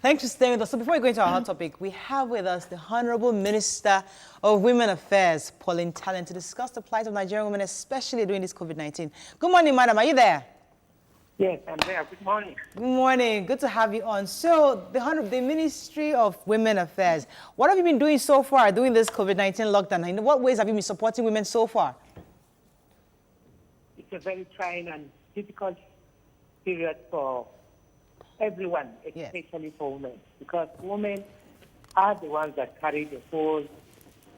Thanks for staying with us. So before we go into our hot topic, we have with us the Honorable Minister of Women Affairs, Pauline Talent, to discuss the plight of Nigerian women, especially during this COVID-19. Good morning, madam. Are you there? Yes, I'm there. Good morning. Good morning. Good to have you on. So the Ministry of Women Affairs, what have you been doing so far during this COVID-19 lockdown? In what ways have you been supporting women so far? It's a very trying and difficult period for everyone, especially for women, because women are the ones that carry the whole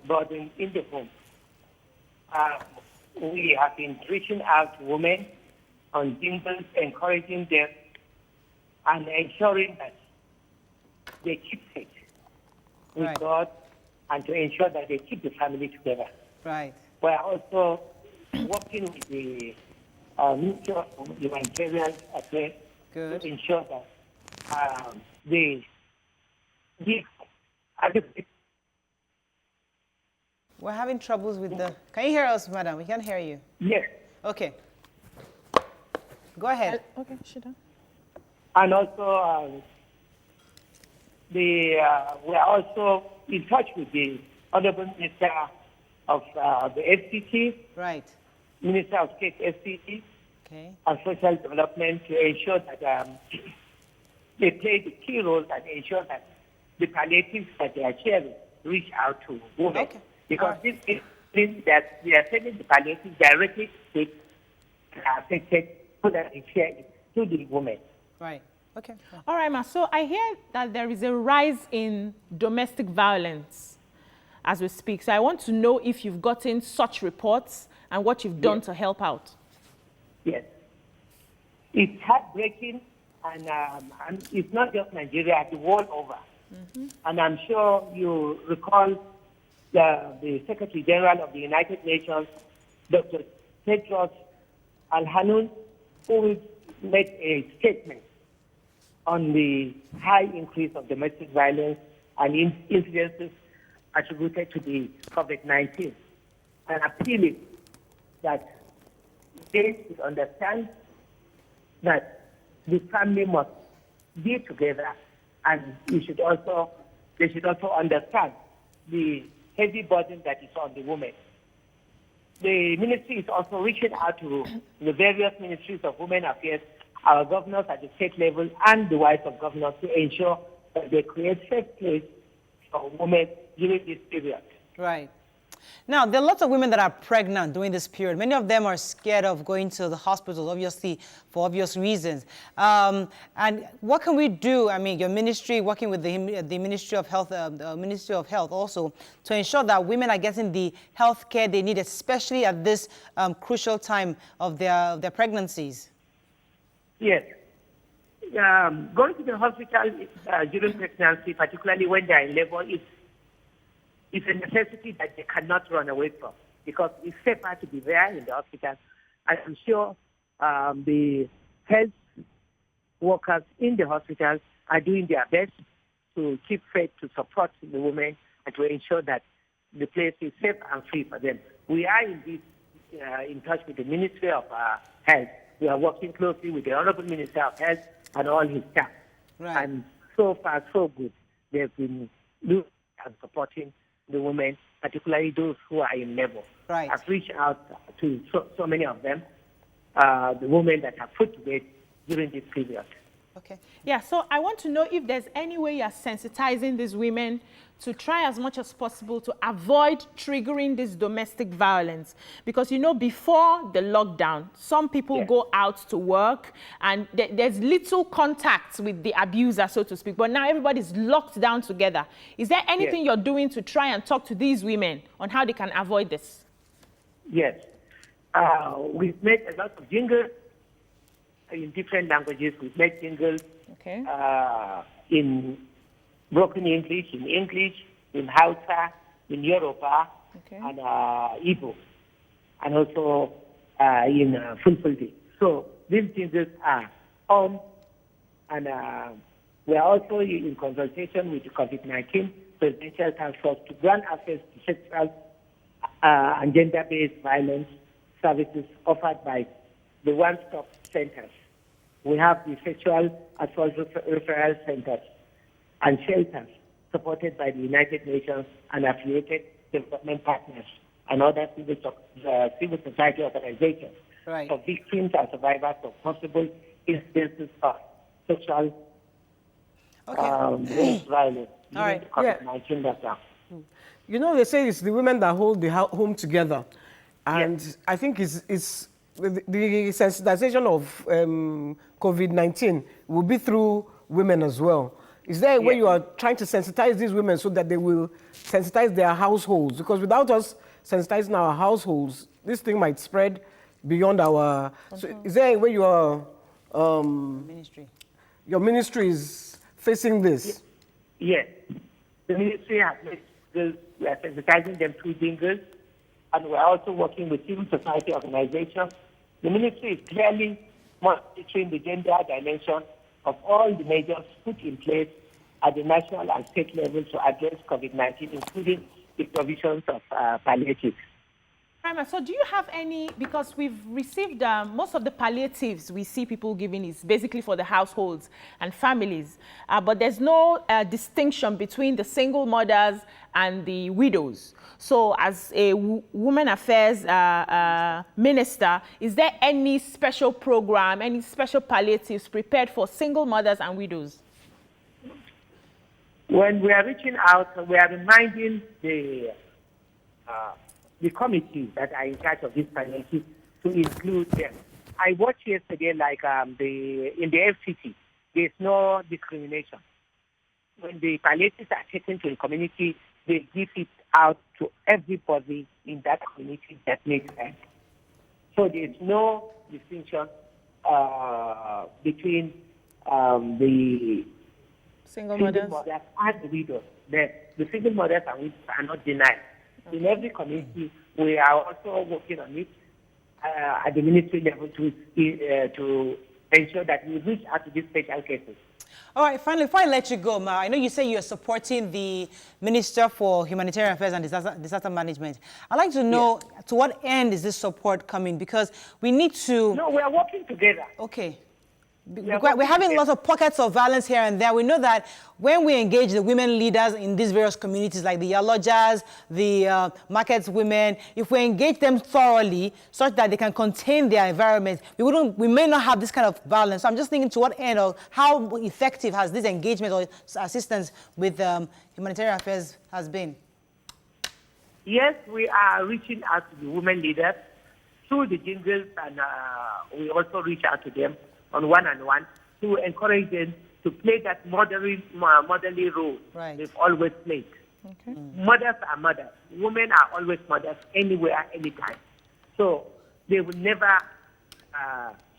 burden in the home. We have been reaching out to women on jingles, encouraging them and ensuring that they keep faith with God and to ensure that they keep the family together. Right. We're also working with the Ministry of Humanitarian Affairs to ensure that they give. We're having troubles with the... Can you hear us, madam? We can't hear you. Yes. Okay. Go ahead. Okay, Shida. And also, we are also in touch with the Honorable Minister of the FCT, right, Minister of State FCT, okay, and Social Development to ensure that they play the key role and ensure that the palliatives that they are sharing reach out to women. Okay. Because this means that we are sending the palliatives directly to the affected so that they share it to the women. Right. Okay. All right, ma. So I hear that there is a rise in domestic violence as we speak. So I want to know if you've gotten such reports and what you've done to help out. Yes. It's heartbreaking, and it's not just Nigeria, the world over. And I'm sure you recall the Secretary General of the United Nations, Dr. Tedros Adhanom, who made a statement on the high increase of domestic violence and incidences attributed to the COVID-19, and appealing that they should understand that the family must be together, and they should also understand the heavy burden that is on the women. The ministry is also reaching out to the various ministries of women affairs, our governors at the state level, and the wives of governors to ensure that they create safe place for women during this period. Right. Now, there are lots of women that are pregnant during this period. Many of them are scared of going to the hospital, obviously, for obvious reasons. And what can we do? I mean, your ministry, working with the Ministry of Health, also, to ensure that women are getting the health care they need, especially at this crucial time of their pregnancies. Yes. Going to the hospital during pregnancy, particularly when they are in labor, it's a necessity that they cannot run away from, because it's safer to be there in the hospital. And I'm sure the health workers in the hospital are doing their best to keep faith, to support the women, and to ensure that the place is safe and free for them. We are indeed in touch with the Ministry of Health. We are working closely with the Honorable Minister of Health and all his staff. Right. And so far, so good. They've been doing and supporting the women, particularly those who are in labor. Right. I've reached out to so many of them, the women that have put to bed during this period. Okay. Yeah, so I want to know if there's any way you're sensitizing these women to try as much as possible to avoid triggering this domestic violence. Because, you know, before the lockdown, some people go out to work and there's little contact with the abuser, so to speak. But now everybody's locked down together. Is there anything you're doing to try and talk to these women on how they can avoid this? Yes. We've made a lot of jingles in different languages. We've made jingles in broken English, in Hausa, in Yoruba, and Igbo, and also in Fulfulde. So these jingles are on, and we are also in consultation with the COVID-19 Presidential Task Force to grant access to sexual and gender-based violence services offered by the one-stop centers. We have the sexual assault referral centers and shelters supported by the United Nations and affiliated development partners and other civil society organizations for victims and survivors of possible instances of sexual violence during the COVID-19 lockdown. You know, they say it's the women that hold the home together. And I think it's the sensitization of COVID-19 will be through women as well. Is there a way you are trying to sensitize these women so that they will sensitize their households? Because without us sensitizing our households, this thing might spread beyond our... So is there a way you are... your ministry is facing this? Yes. The ministry has made this, we are sensitizing them through jingles, and we're also working with civil society organizations. The ministry is clearly monitoring the gender dimension of all the measures put in place at the national and state level to address COVID-19, including the provisions of palliatives. So do you have any, because we've received most of the palliatives we see people giving is basically for the households and families, but there's no distinction between the single mothers and the widows. So as a women affairs minister, is there any special program, any special palliatives prepared for single mothers and widows? When we are reaching out, we are reminding the committees that are in charge of this palliative to include them. I watched yesterday, like in the FCT, there's no discrimination. When the palliatives are taken to the community, they give it out to everybody in that community that makes sense. So there's no distinction between the single mothers and the widows. The single mothers and widows are not denied. In every community, we are also working on it at the ministry level to ensure that we reach out to these special cases. All right, finally, before I let you go, Ma, I know you say you're supporting the Minister for Humanitarian Affairs and Disaster Management. I'd like to know to what end is this support coming? Because we need to... No, we are working together. Okay. We're having lots of pockets of violence here and there. We know that when we engage the women leaders in these various communities, like the Yalojas, the markets women, if we engage them thoroughly such that they can contain their environment, we may not have this kind of violence. So I'm just thinking to what end or how effective has this engagement or assistance with humanitarian affairs has been? Yes, we are reaching out to the women leaders through the jingles, and we also reach out to them on one-on-one to encourage them to play that motherly role they've always played. Okay. Mothers are mothers. Women are always mothers, anywhere, anytime. So they will never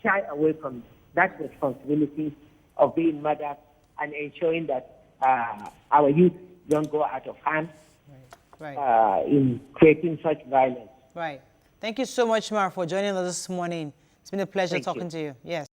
shy away from that responsibility of being mothers and ensuring that our youth don't go out of hand in creating such violence. Right. Thank you so much, Mar, for joining us this morning. It's been a pleasure talking to you. Yes.